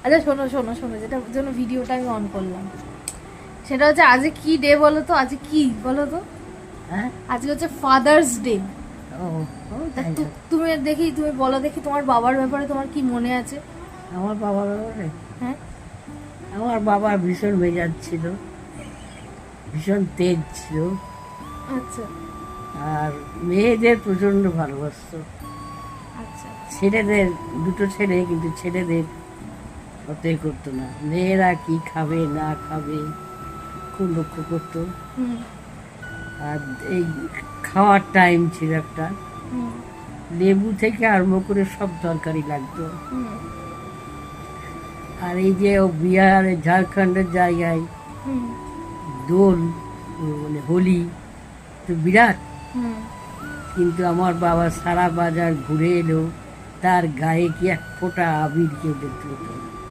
আচ্ছা শোনো শোনো শোনো, যেটার জন্য ভিডিওটা আমি অন করলাম সেটা হচ্ছে আজকে কি ডে বলো তো, আজকে কি বলো তো? হ্যাঁ, আজকে হচ্ছে ফাদার্স ডে। ও ও তাই না? তুমি দেখি, তুমি বলো দেখি তোমার বাবার ব্যাপারে তোমার কি মনে আছে? আমার বাবার ব্যাপারে হ্যাঁ। আমার বাবার ভীষণ মেজাজ ছিল, ভীষণ তেজ ছিল, আচ্ছা আর মেয়েদের প্রচণ্ড ভালোবাসতো। আচ্ছা। ছেলেদের দুটো ছেলে, কিন্তু ছেলেদের অতই করতো না। মেয়েরা কি খাবে না খাবে খুব লক্ষ্য করতো। হুম আর এই খাওয়ার টাইম ছিল একটা, হুম লেবু থেকে আরম্ভ করে সব তরকারি লাগতো। হুম আর এই যে ও বিহারের ঝাড়খণ্ডের জায়গায় হুম দোল, মানে হোলি তো বিরাট, হুম। কিন্তু আমার বাবা সারা বাজার ঘুরে এলো, তার গায়ে কি এক ফোঁটা আবির কেউ দেখতে পেত না।